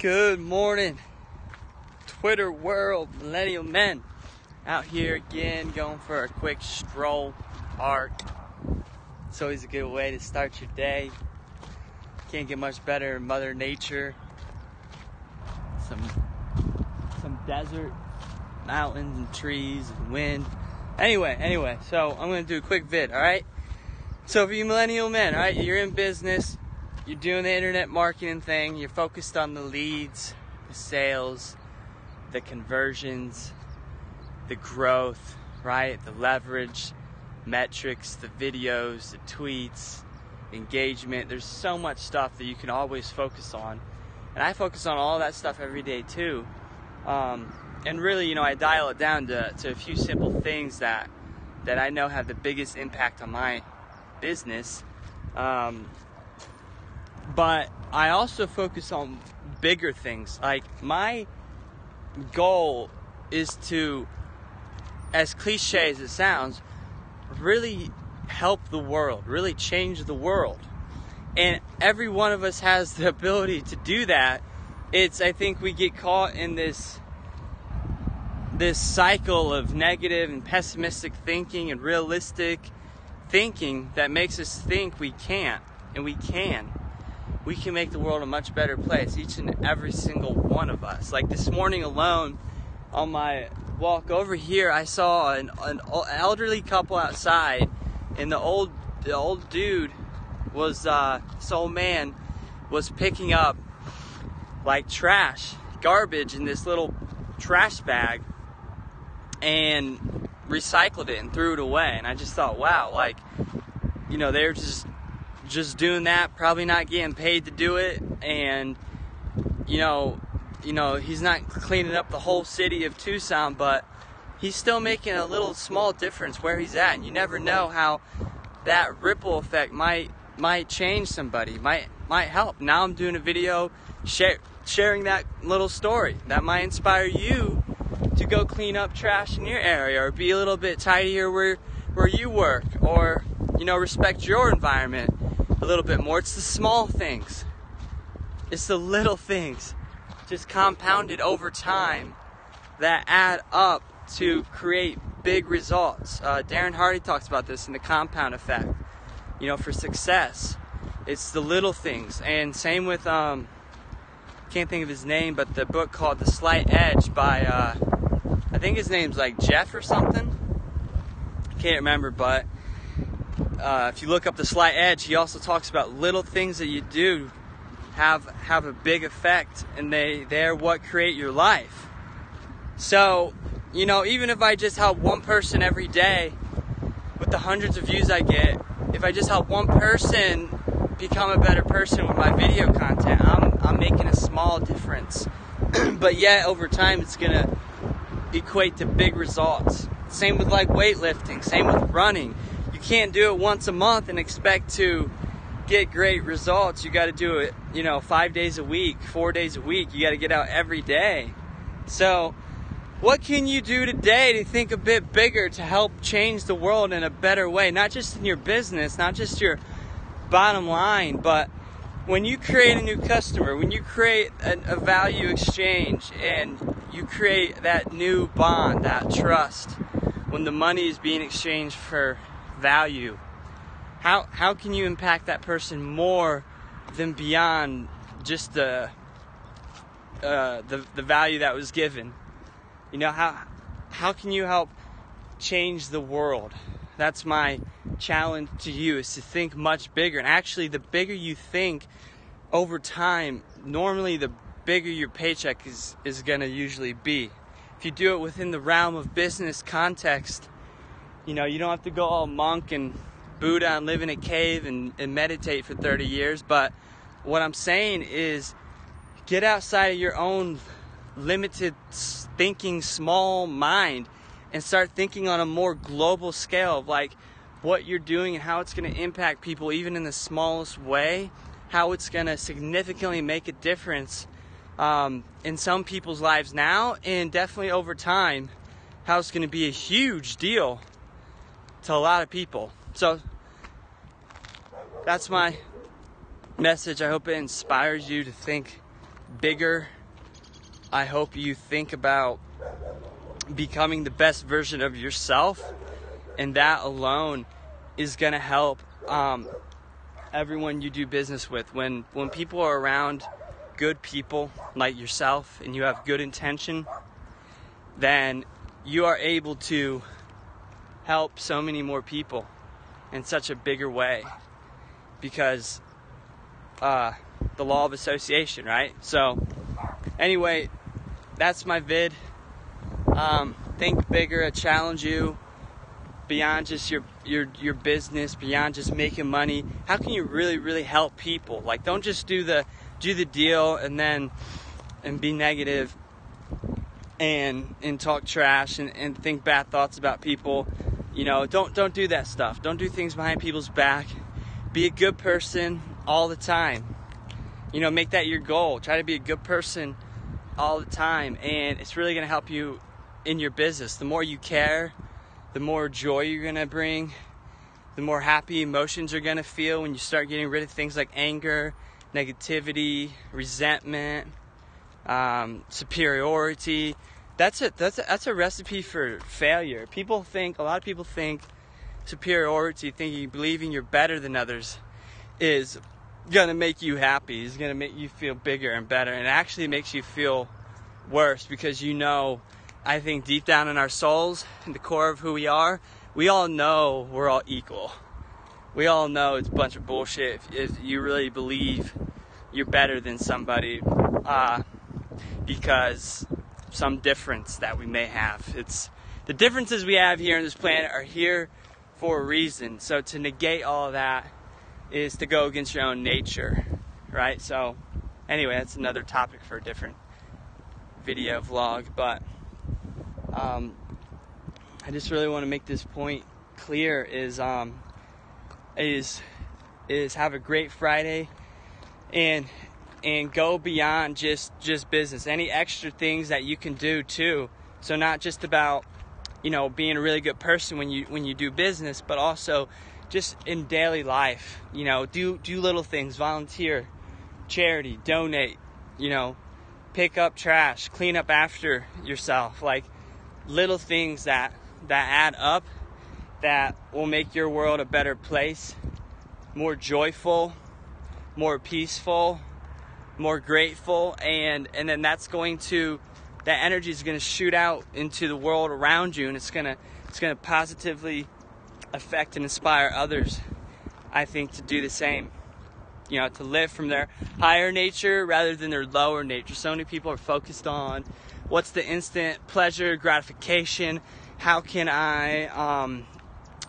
Good morning, Twitter world, millennial men. Out here again, going for a quick stroll, park. It's always a good way to start your day. Can't get much better than Mother Nature. Some desert, mountains and trees and wind. Anyway, so I'm gonna do a quick vid, alright? So for you millennial men, alright, you're in business, you're doing the internet marketing thing, you're focused on the leads, the sales, the conversions, the growth, right? The leverage, metrics, the videos, the tweets, engagement. There's so much stuff that you can always focus on. And I focus on all that stuff every day too. And really, I dial it down to a few simple things that I know have the biggest impact on my business. But I also focus on bigger things. Like, my goal is to, as cliche as it sounds, really help the world, really change the world. And every one of us has the ability to do that. I think we get caught in this cycle of negative and pessimistic thinking and realistic thinking that makes us think we can't, and we can. We can make the world a much better place, each and every single one of us. Like this morning alone, on my walk over here, I saw an elderly couple outside, and the old dude was, this old man was picking up like trash, garbage in this little trash bag and recycled it and threw it away. And I just thought, wow, like, they're just doing that, probably not getting paid to do it. And he's not cleaning up the whole city of Tucson, but he's still making a little small difference where he's at. And you never know how that ripple effect might change somebody, might help. Now I'm doing a video sharing that little story that might inspire you to go clean up trash in your area, or be a little bit tidier where you work, or respect your environment a little bit more. It's the small things, it's the little things, just compounded over time, that add up to create big results. Darren Hardy talks about this in the compound effect. For success, it's the little things. And same with can't think of his name, but the book called The Slight Edge by I think his name's like Jeff or something. I can't remember, but if you look up The Slight Edge, he also talks about little things that you do have a big effect, and they're what create your life. So, even if I just help one person every day with the hundreds of views I get, if I just help one person become a better person with my video content, I'm making a small difference. But yet, over time, it's gonna equate to big results. Same with like weightlifting, same with running. You can't do it once a month and expect to get great results. You got to do it, 5 days a week, 4 days a week. You got to get out every day. So what can you do today to think a bit bigger, to help change the world in a better way? Not just in your business, not just your bottom line, but when you create a new customer, when you create a value exchange, and you create that new bond, that trust, when the money is being exchanged for value, how can you impact that person more than beyond just the value that was given? How can you help change the world? That's my challenge to you, is to think much bigger. And actually, the bigger you think over time, normally the bigger your paycheck is going to usually be. If you do it within the realm of business context, you don't have to go all monk and Buddha and live in a cave and meditate for 30 years. But what I'm saying is, get outside of your own limited thinking, small mind, and start thinking on a more global scale of like what you're doing and how it's going to impact people, even in the smallest way, how it's going to significantly make a difference in some people's lives now, and definitely over time, how it's going to be a huge deal to a lot of people. So that's my message. I hope it inspires you to think bigger. I hope you think about becoming the best version of yourself, and that alone is going to help everyone you do business with. When people are around good people like yourself and you have good intention, then you are able to help so many more people in such a bigger way, because the law of association, right? So anyway, that's my vid. Think bigger. I challenge you beyond just your business, beyond just making money. How can you really help people? Like, don't just do the deal and be negative and talk trash and think bad thoughts about people. You know, don't do that stuff. Don't do things behind people's back. Be a good person all the time. You know, make that your goal. Try to be a good person all the time, and it's really going to help you in your business. The more you care, the more joy you're going to bring, the more happy emotions you're going to feel when you start getting rid of things like anger, negativity, resentment, superiority. That's a recipe for failure. A lot of people think superiority, believing you're better than others, is gonna make you happy. Is gonna make you feel bigger and better, and it actually makes you feel worse, because I think deep down in our souls, in the core of who we are, we all know we're all equal. We all know it's a bunch of bullshit if you really believe you're better than somebody because some difference that we may have. It's the differences we have here on this planet are here for a reason. So to negate all of that is to go against your own nature, right? So anyway, that's another topic for a different video vlog, but I just really want to make this point clear is have a great Friday and go beyond just business. Any extra things that you can do too. So not just about, you know, being a really good person when you do business, but also just in daily life. You know, do little things, volunteer, charity, donate, you know, pick up trash, clean up after yourself. Like little things that add up, that will make your world a better place, more joyful, more peaceful, more grateful, and then that energy is going to shoot out into the world around you, and it's going to positively affect and inspire others, I think, to do the same. You know, to live from their higher nature rather than their lower nature. So many people are focused on what's the instant pleasure, gratification, how can I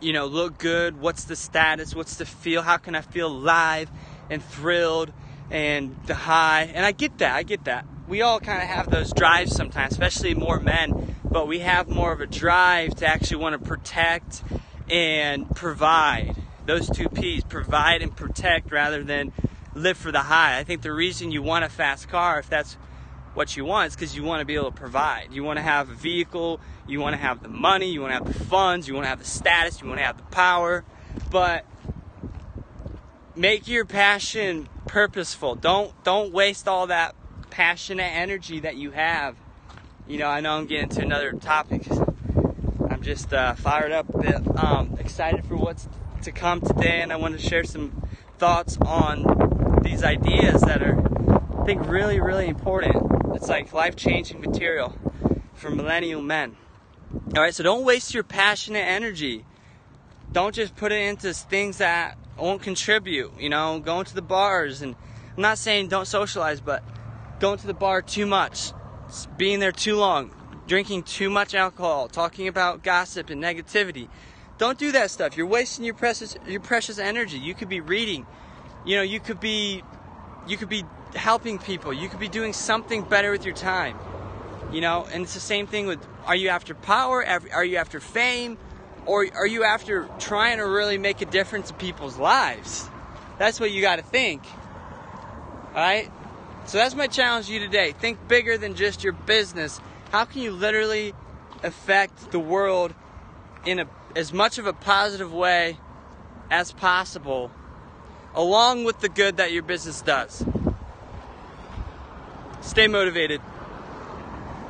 look good, what's the status, what's the feel, how can I feel alive and thrilled and the high. And I get that. We all kind of have those drives sometimes, especially more men, but we have more of a drive to actually want to protect and provide. Those two P's, provide and protect, rather than live for the high. I think the reason you want a fast car, if that's what you want, is because you want to be able to provide. You want to have a vehicle, you want to have the money, you want to have the funds, you want to have the status, you want to have the power, but make your passion purposeful. Don't waste all that passionate energy that you have. You know, I know I'm getting to another topic. I'm just fired up a bit, excited for what's to come today, and I want to share some thoughts on these ideas that are, I think, really, really important. It's like life-changing material for millennial men. All right, so don't waste your passionate energy. Don't just put it into things that won't contribute. You know, going to the bars, and I'm not saying don't socialize, but going to the bar too much, being there too long, drinking too much alcohol, talking about gossip and negativity. Don't do that stuff. You're wasting your precious energy. You could be reading. You know, you could be helping people. You could be doing something better with your time. You know, and it's the same thing with, are you after power? Are you after fame? Or are you after trying to really make a difference in people's lives? That's what you got to think. All right? So that's my challenge to you today. Think bigger than just your business. How can you literally affect the world in as much of a positive way as possible, along with the good that your business does? Stay motivated.